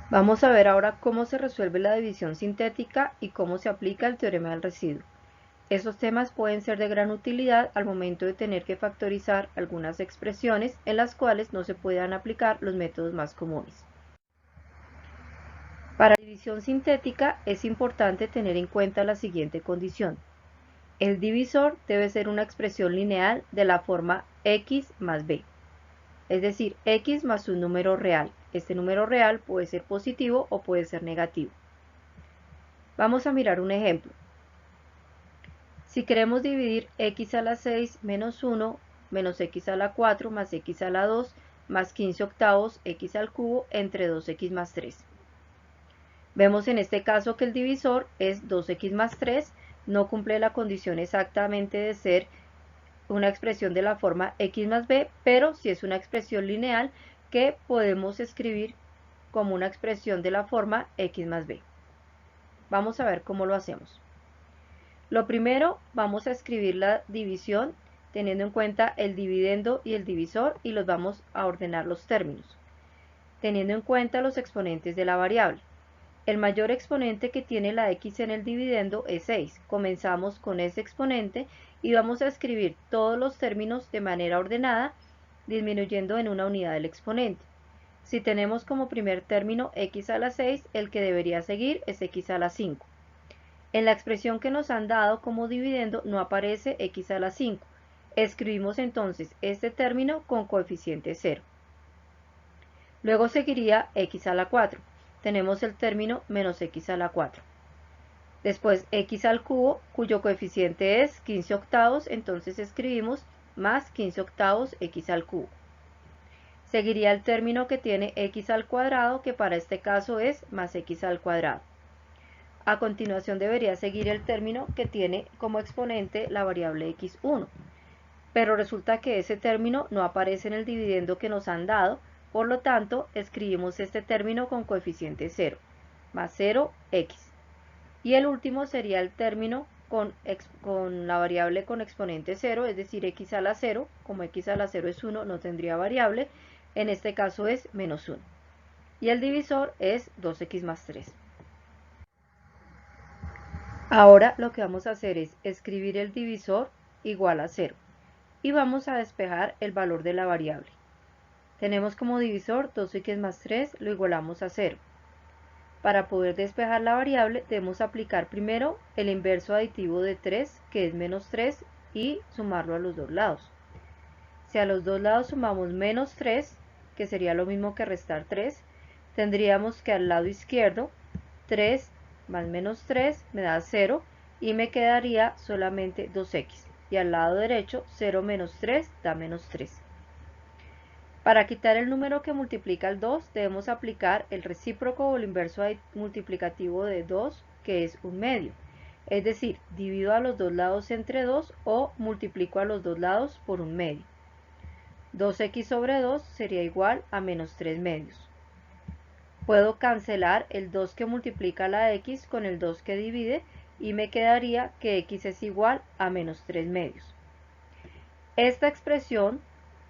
Vamos a ver ahora cómo se resuelve la división sintética y cómo se aplica el teorema del residuo. Estos temas pueden ser de gran utilidad al momento de tener que factorizar algunas expresiones en las cuales no se puedan aplicar los métodos más comunes. Para la división sintética es importante tener en cuenta la siguiente condición. El divisor debe ser una expresión lineal de la forma x más b, es decir, x más un número real. Este número real puede ser positivo o puede ser negativo. Vamos a mirar un ejemplo. Si queremos dividir x a la 6 menos 1 menos x a la 4 más x a la 2 más 15 octavos x al cubo entre 2x más 3. Vemos en este caso que el divisor es 2x más 3, no cumple la condición exactamente de ser una expresión de la forma x más b, pero sí es una expresión lineal que podemos escribir como una expresión de la forma x más b. Vamos a ver cómo lo hacemos. Lo primero, vamos a escribir la división teniendo en cuenta el dividendo y el divisor y los vamos a ordenar los términos, teniendo en cuenta los exponentes de la variable. El mayor exponente que tiene la x en el dividendo es 6. Comenzamos con ese exponente y vamos a escribir todos los términos de manera ordenada, disminuyendo en una unidad del exponente. Si tenemos como primer término x a la 6, el que debería seguir es x a la 5. En la expresión que nos han dado como dividendo no aparece x a la 5. Escribimos entonces este término con coeficiente 0. Luego seguiría x a la 4. Tenemos el término menos x a la 4. Después x al cubo, cuyo coeficiente es 15 octavos, entonces escribimos más 15 octavos x al cubo. Seguiría el término que tiene x al cuadrado, que para este caso es más x al cuadrado. A continuación debería seguir el término que tiene como exponente la variable x1. Pero resulta que ese término no aparece en el dividendo que nos han dado, por lo tanto escribimos este término con coeficiente 0, más 0x. Y el último sería el término con la variable con exponente 0, es decir, x a la 0, como x a la 0 es 1, no tendría variable, en este caso es menos 1. Y el divisor es 2x más 3. Ahora lo que vamos a hacer es escribir el divisor igual a 0 y vamos a despejar el valor de la variable. Tenemos como divisor 2x más 3, lo igualamos a 0. Para poder despejar la variable debemos aplicar primero el inverso aditivo de 3, que es menos 3, y sumarlo a los dos lados. Si a los dos lados sumamos menos 3, que sería lo mismo que restar 3, tendríamos que al lado izquierdo 3 más menos 3 me da 0 y me quedaría solamente 2x. Y al lado derecho 0 menos 3 da menos 3. Para quitar el número que multiplica el 2 debemos aplicar el recíproco o el inverso multiplicativo de 2, que es un medio. Es decir, divido a los dos lados entre 2 o multiplico a los dos lados por un medio. 2x sobre 2 sería igual a menos 3 medios. Puedo cancelar el 2 que multiplica la x con el 2 que divide y me quedaría que x es igual a menos 3 medios. Esta expresión,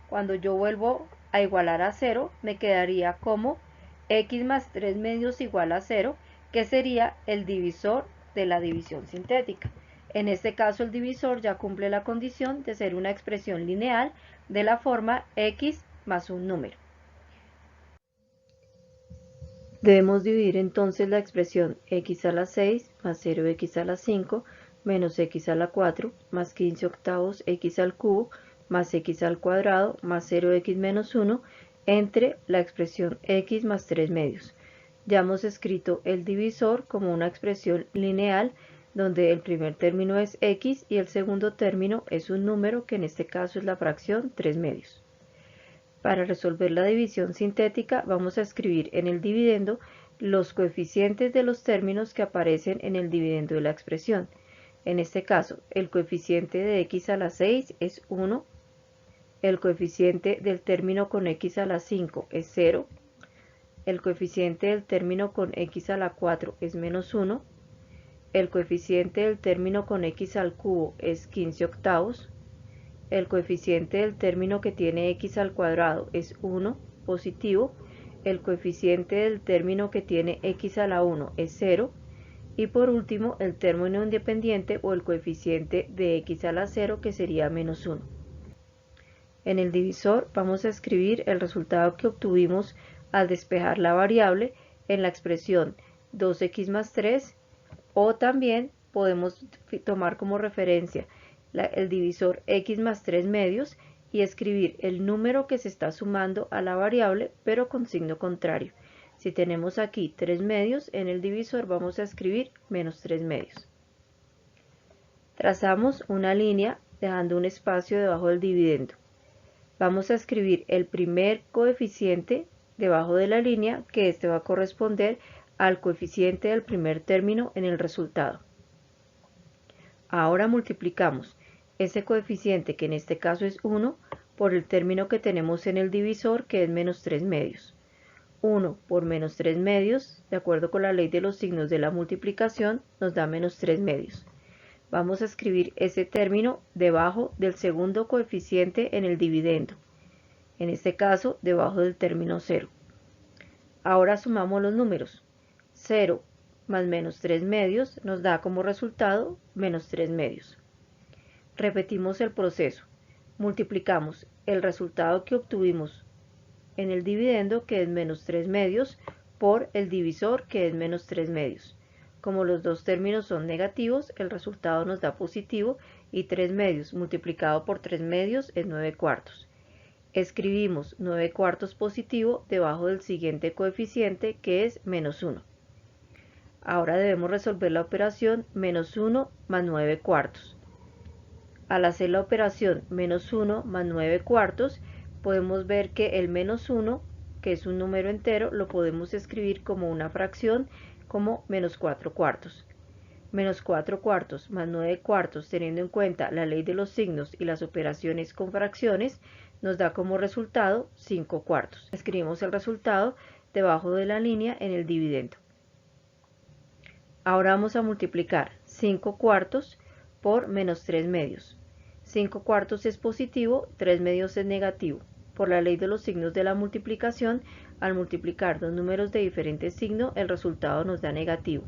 cuando yo vuelvo a igualar a 0, me quedaría como x más 3 medios igual a 0, que sería el divisor de la división sintética. En este caso el divisor ya cumple la condición de ser una expresión lineal de la forma x más un número. Debemos dividir entonces la expresión x a la 6 más 0x a la 5 menos x a la 4 más 15 octavos x al cubo más x al cuadrado más 0x menos 1 entre la expresión x más 3 medios. Ya hemos escrito el divisor como una expresión lineal donde el primer término es x y el segundo término es un número que en este caso es la fracción 3 medios. Para resolver la división sintética vamos a escribir en el dividendo los coeficientes de los términos que aparecen en el dividendo de la expresión. En este caso, el coeficiente de x a la 6 es 1, el coeficiente del término con x a la 5 es 0, el coeficiente del término con x a la 4 es menos 1, el coeficiente del término con x al cubo es 15 octavos, el coeficiente del término que tiene x al cuadrado es 1, positivo, el coeficiente del término que tiene x a la 1 es 0, y por último el término independiente o el coeficiente de x a la 0 que sería menos 1. En el divisor vamos a escribir el resultado que obtuvimos al despejar la variable en la expresión 2x más 3, o también podemos tomar como referencia el divisor x más 3 medios y escribir el número que se está sumando a la variable pero con signo contrario. Si tenemos aquí 3 medios, en el divisor vamos a escribir menos 3 medios. Trazamos una línea dejando un espacio debajo del dividendo. Vamos a escribir el primer coeficiente debajo de la línea, que este va a corresponder al coeficiente del primer término en el resultado. Ahora multiplicamos ese coeficiente, que en este caso es 1, por el término que tenemos en el divisor, que es menos 3 medios. 1 por menos 3 medios, de acuerdo con la ley de los signos de la multiplicación, nos da menos 3 medios. Vamos a escribir ese término debajo del segundo coeficiente en el dividendo, en este caso debajo del término 0. Ahora sumamos los números. 0 más menos 3 medios nos da como resultado menos 3 medios. Repetimos el proceso. Multiplicamos el resultado que obtuvimos en el dividendo, que es menos 3 medios, por el divisor, que es menos 3 medios. Como los dos términos son negativos, el resultado nos da positivo, y 3 medios multiplicado por 3 medios es 9 cuartos. Escribimos 9 cuartos positivo debajo del siguiente coeficiente, que es menos 1. Ahora debemos resolver la operación menos 1 más 9 cuartos. Al hacer la operación menos 1 más 9 cuartos, podemos ver que el menos 1, que es un número entero, lo podemos escribir como una fracción, como menos 4 cuartos. Menos 4 cuartos más 9 cuartos, teniendo en cuenta la ley de los signos y las operaciones con fracciones, nos da como resultado 5 cuartos. Escribimos el resultado debajo de la línea en el dividendo. Ahora vamos a multiplicar 5 cuartos por menos 3 medios. 5 cuartos es positivo, 3 medios es negativo. Por la ley de los signos de la multiplicación, al multiplicar dos números de diferente signo, el resultado nos da negativo.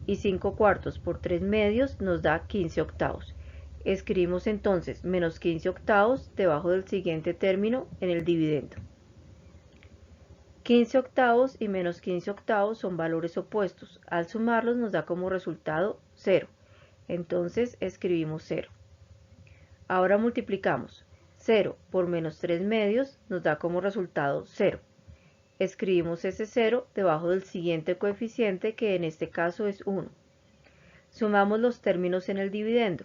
Y 5 cuartos por 3 medios nos da 15 octavos. Escribimos entonces menos 15 octavos debajo del siguiente término en el dividendo. 15 octavos y menos 15 octavos son valores opuestos. Al sumarlos nos da como resultado 0. Entonces escribimos 0. Ahora multiplicamos 0 por menos 3 medios, nos da como resultado 0. Escribimos ese 0 debajo del siguiente coeficiente, que en este caso es 1. Sumamos los términos en el dividendo.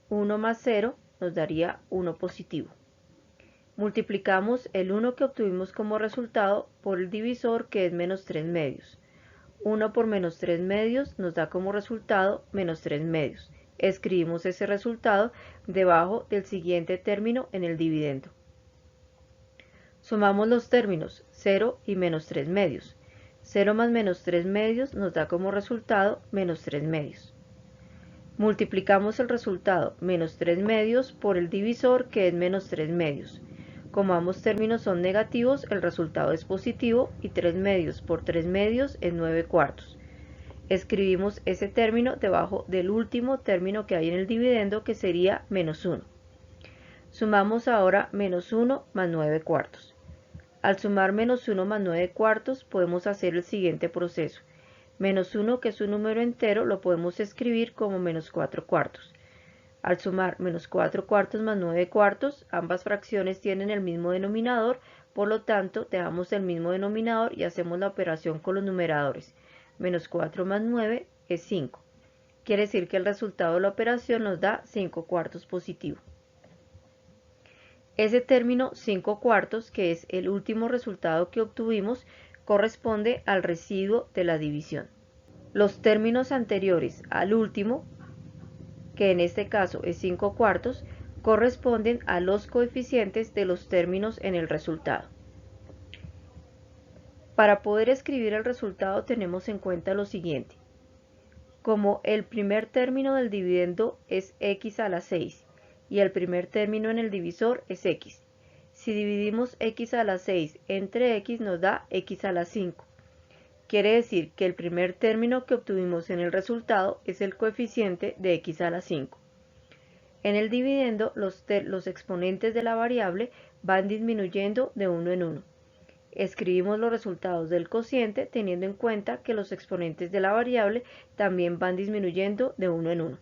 1 más 0 nos daría 1 positivo. Multiplicamos el 1 que obtuvimos como resultado por el divisor, que es menos 3 medios. 1 por menos 3 medios nos da como resultado menos 3 medios. Escribimos ese resultado debajo del siguiente término en el dividendo. Sumamos los términos 0 y menos 3 medios. 0 más menos 3 medios nos da como resultado menos 3 medios. Multiplicamos el resultado menos 3 medios por el divisor, que es menos 3 medios. Como ambos términos son negativos, el resultado es positivo, y 3 medios por 3 medios es 9 cuartos. Escribimos ese término debajo del último término que hay en el dividendo, que sería menos 1. Sumamos ahora menos 1 más 9 cuartos. Al sumar menos 1 más 9 cuartos podemos hacer el siguiente proceso. Menos 1, que es un número entero, lo podemos escribir como menos 4 cuartos. Al sumar menos 4 cuartos más 9 cuartos, ambas fracciones tienen el mismo denominador, por lo tanto dejamos el mismo denominador y hacemos la operación con los numeradores. Menos 4 más 9 es 5. Quiere decir que el resultado de la operación nos da 5 cuartos positivo. Ese término 5 cuartos, que es el último resultado que obtuvimos, corresponde al residuo de la división. Los términos anteriores al último, que en este caso es 5 cuartos, corresponden a los coeficientes de los términos en el resultado. Para poder escribir el resultado tenemos en cuenta lo siguiente. Como el primer término del dividendo es x a la 6 y el primer término en el divisor es x, Si dividimos x a la 6 entre x nos da x a la 5. Quiere decir que el primer término que obtuvimos en el resultado es el coeficiente de x a la 5. En el dividendo, los exponentes de la variable van disminuyendo de uno en uno. Escribimos los resultados del cociente teniendo en cuenta que los exponentes de la variable también van disminuyendo de uno en uno.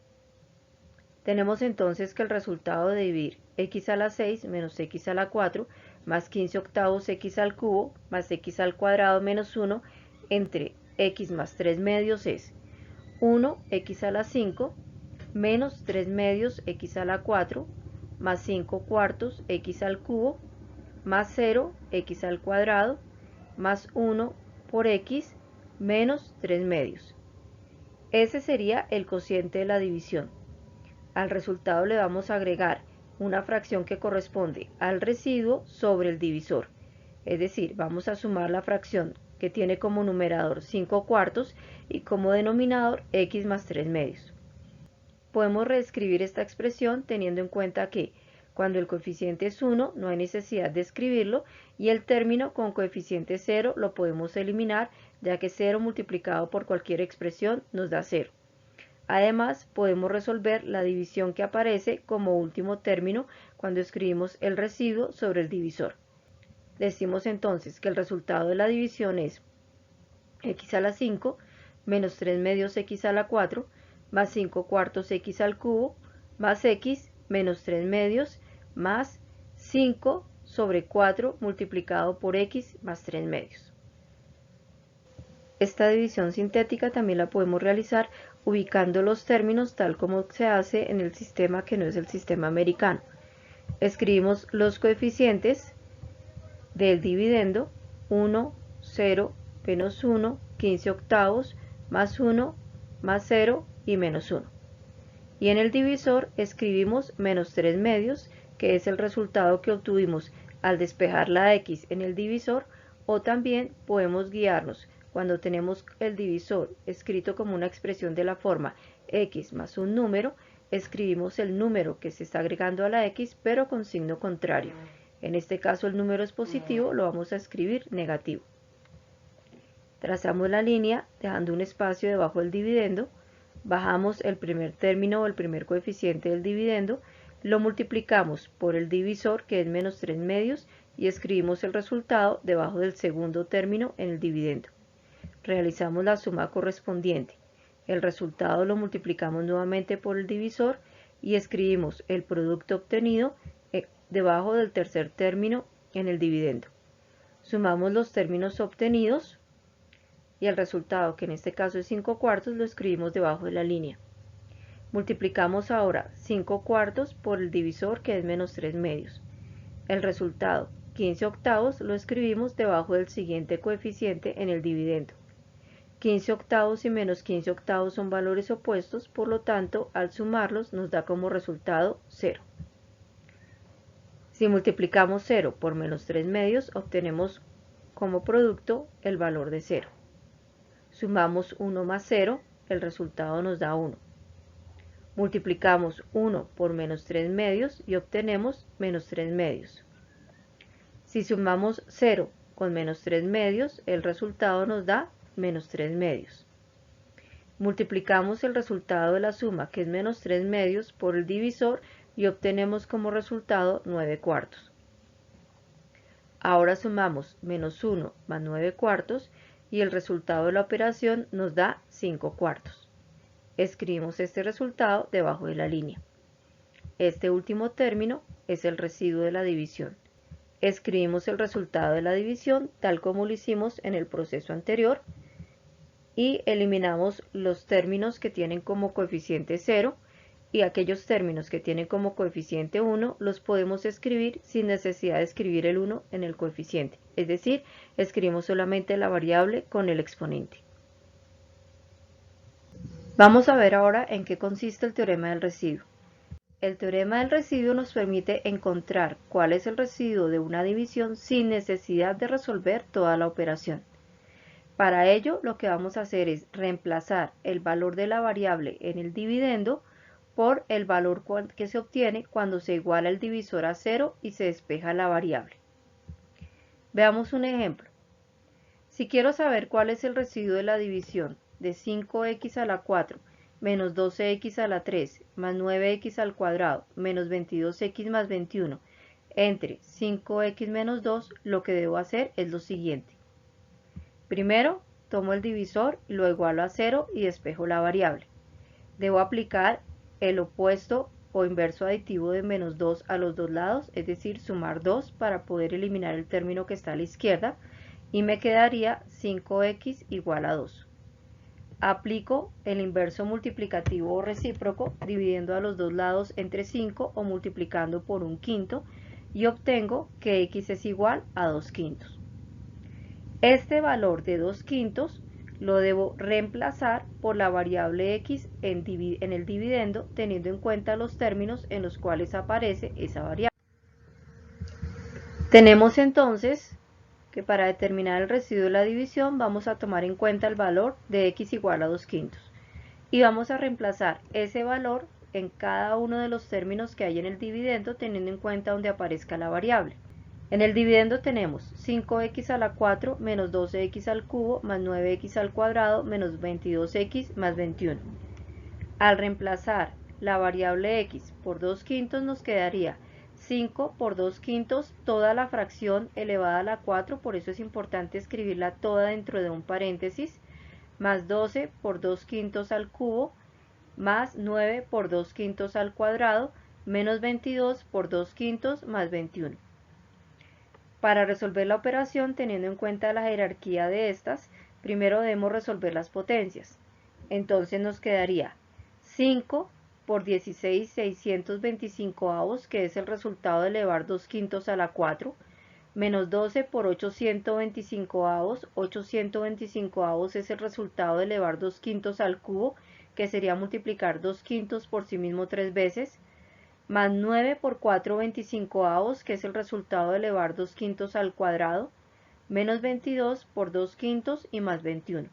Tenemos entonces que el resultado de dividir x a la 6 menos x a la 4 más 15 octavos x al cubo más x al cuadrado menos 1 entre x más 3 medios es 1x a la 5 menos 3 medios x a la 4 más 5 cuartos x al cubo más 0 x al cuadrado más 1 por x menos 3 medios. Ese sería el cociente de la división. Al resultado le vamos a agregar una fracción que corresponde al residuo sobre el divisor. Es decir, vamos a sumar la fracción que tiene como numerador 5 cuartos y como denominador x más 3 medios. Podemos reescribir esta expresión teniendo en cuenta que cuando el coeficiente es 1 no hay necesidad de escribirlo y el término con coeficiente 0 lo podemos eliminar, ya que 0 multiplicado por cualquier expresión nos da 0. Además, podemos resolver la división que aparece como último término cuando escribimos el residuo sobre el divisor. Decimos entonces que el resultado de la división es x a la 5 menos 3 medios x a la 4 más 5 cuartos x al cubo más x menos 3 medios más 5 sobre 4 multiplicado por x más 3 medios. Esta división sintética también la podemos realizar ubicando los términos tal como se hace en el sistema que no es el sistema americano. Escribimos los coeficientes del dividendo 1, 0, menos 1, 15 octavos, más 1, más 0 y menos 1. Y en el divisor escribimos menos 3 medios, que es el resultado que obtuvimos al despejar la x en el divisor, o también podemos guiarnos cuando tenemos el divisor escrito como una expresión de la forma x más un número, escribimos el número que se está agregando a la x, pero con signo contrario. En este caso el número es positivo, lo vamos a escribir negativo. Trazamos la línea dejando un espacio debajo del dividendo, bajamos el primer término o el primer coeficiente del dividendo, lo multiplicamos por el divisor que es menos 3 medios y escribimos el resultado debajo del segundo término en el dividendo. Realizamos la suma correspondiente. El resultado lo multiplicamos nuevamente por el divisor y escribimos el producto obtenido debajo del tercer término en el dividendo. Sumamos los términos obtenidos y el resultado, que en este caso es 5 cuartos, lo escribimos debajo de la línea. Multiplicamos ahora 5 cuartos por el divisor que es menos 3 medios. El resultado, 15 octavos, lo escribimos debajo del siguiente coeficiente en el dividendo. 15 octavos y menos 15 octavos son valores opuestos, por lo tanto, al sumarlos nos da como resultado 0. Si multiplicamos 0 por menos 3 medios, obtenemos como producto el valor de 0. Sumamos 1 más 0, el resultado nos da 1. Multiplicamos 1 por menos 3 medios y obtenemos menos 3 medios. Si sumamos 0 con menos 3 medios, el resultado nos da menos 3 medios. Multiplicamos el resultado de la suma, que es menos 3 medios, por el divisor y obtenemos como resultado 9 cuartos. Ahora sumamos menos 1 más 9 cuartos y el resultado de la operación nos da 5 cuartos. Escribimos este resultado debajo de la línea. Este último término es el residuo de la división. Escribimos el resultado de la división tal como lo hicimos en el proceso anterior y eliminamos los términos que tienen como coeficiente 0 y aquellos términos que tienen como coeficiente 1 los podemos escribir sin necesidad de escribir el 1 en el coeficiente, es decir, escribimos solamente la variable con el exponente. Vamos a ver ahora en qué consiste el teorema del residuo. El teorema del residuo nos permite encontrar cuál es el residuo de una división sin necesidad de resolver toda la operación. Para ello, lo que vamos a hacer es reemplazar el valor de la variable en el dividendo por el valor que se obtiene cuando se iguala el divisor a 0 y se despeja la variable. Veamos un ejemplo. Si quiero saber cuál es el residuo de la división de 5x a la 4 menos 12x a la 3 más 9x al cuadrado menos 22x más 21 entre 5x menos 2, lo que debo hacer es lo siguiente. Primero, tomo el divisor, lo igualo a 0 y despejo la variable. Debo aplicar el opuesto o inverso aditivo de menos 2 a los dos lados, es decir, sumar 2 para poder eliminar el término que está a la izquierda, y me quedaría 5x igual a 2. Aplico el inverso multiplicativo o recíproco dividiendo a los dos lados entre 5 o multiplicando por 1/5 y obtengo que x es igual a 2/5. Este valor de 2/5 lo debo reemplazar por la variable x en el dividendo, teniendo en cuenta los términos en los cuales aparece esa variable. Tenemos entonces que para determinar el residuo de la división vamos a tomar en cuenta el valor de x igual a 2/5 y vamos a reemplazar ese valor en cada uno de los términos que hay en el dividendo, teniendo en cuenta donde aparezca la variable. En el dividendo tenemos 5x a la 4 menos 12x al cubo más 9x al cuadrado menos 22x más 21. Al reemplazar la variable x por 2/5 nos quedaría 5 por 2/5 toda la fracción elevada a la 4, por eso es importante escribirla toda dentro de un paréntesis, más 12 por 2/5 al cubo, más 9 por 2/5 al cuadrado, menos 22 por 2/5 más 21. Para resolver la operación, teniendo en cuenta la jerarquía de estas, primero debemos resolver las potencias. Entonces nos quedaría 5 por 16/625, que es el resultado de elevar 2/5 a la 4, menos 12 por 8/125, 8/125 es el resultado de elevar 2/5 al cubo, que sería multiplicar 2/5 por sí mismo 3 veces, más 9 por 4/25, que es el resultado de elevar 2/5 al cuadrado, menos 22 por 2/5 y más 21.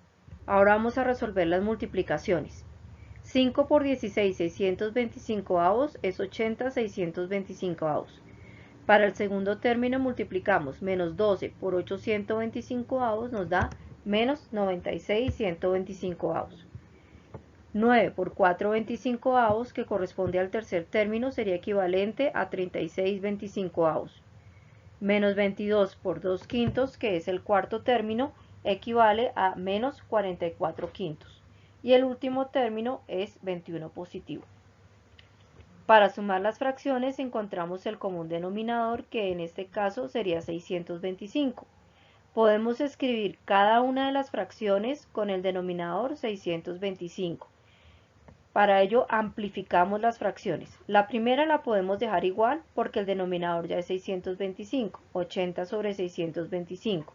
Ahora vamos a resolver las multiplicaciones. 5 por 16/625 es 80/625. Para el segundo término multiplicamos menos 12 por 8/125 nos da menos 96/125. 9 por 4/25, que corresponde al tercer término, sería equivalente a 36/25. Menos 22 por 2/5, que es el cuarto término, equivale a menos 44/5. Y el último término es 21 positivo. Para sumar las fracciones encontramos el común denominador, que en este caso sería 625. Podemos escribir cada una de las fracciones con el denominador 625. Para ello amplificamos las fracciones. La primera la podemos dejar igual porque el denominador ya es 625, 80 sobre 625.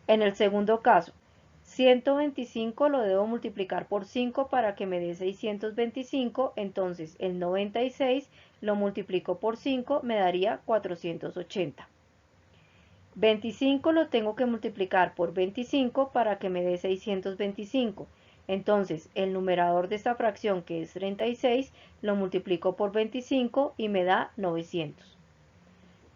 En el segundo caso, 125 lo debo multiplicar por 5 para que me dé 625, entonces el 96 lo multiplico por 5, me daría 480. 25 lo tengo que multiplicar por 25 para que me dé 625. Entonces, el numerador de esta fracción, que es 36, lo multiplico por 25 y me da 900.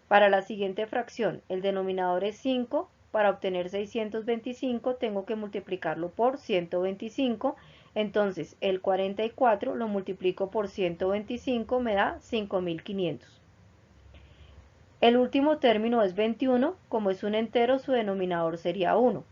Para la siguiente fracción, el denominador es 5. Para obtener 625 tengo que multiplicarlo por 125. Entonces, el 44 lo multiplico por 125, me da 5500. El último término es 21. Como es un entero, su denominador sería 1.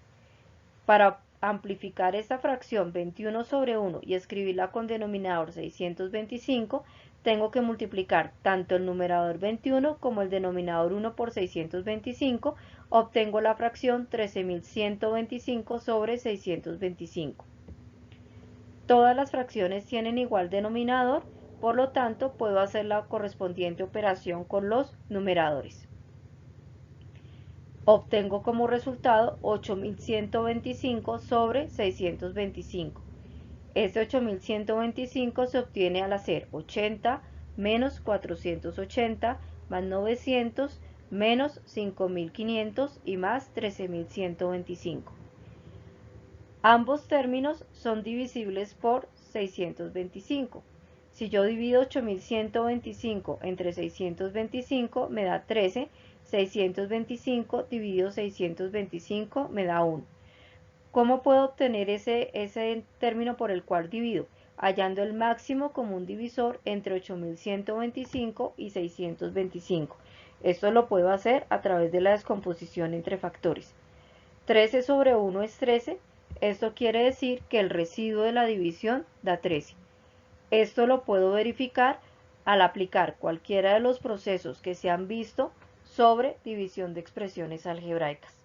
Para amplificar esta fracción 21 sobre 1 y escribirla con denominador 625, tengo que multiplicar tanto el numerador 21 como el denominador 1 por 625, obtengo la fracción 13.125 sobre 625. Todas las fracciones tienen igual denominador, por lo tanto puedo hacer la correspondiente operación con los numeradores. Obtengo como resultado 8.125 sobre 625. Este 8.125 se obtiene al hacer 80 menos 480 más 900 menos 5.500 y más 13.125. Ambos términos son divisibles por 625. Si yo divido 8125 entre 625 me da 13, 625 dividido 625 me da 1. ¿Cómo puedo obtener ese término por el cual divido? Hallando el máximo común divisor entre 8125 y 625. Esto lo puedo hacer a través de la descomposición entre factores. 13 sobre 1 es 13. Esto quiere decir que el residuo de la división da 13. Esto lo puedo verificar al aplicar cualquiera de los procesos que se han visto sobre división de expresiones algebraicas.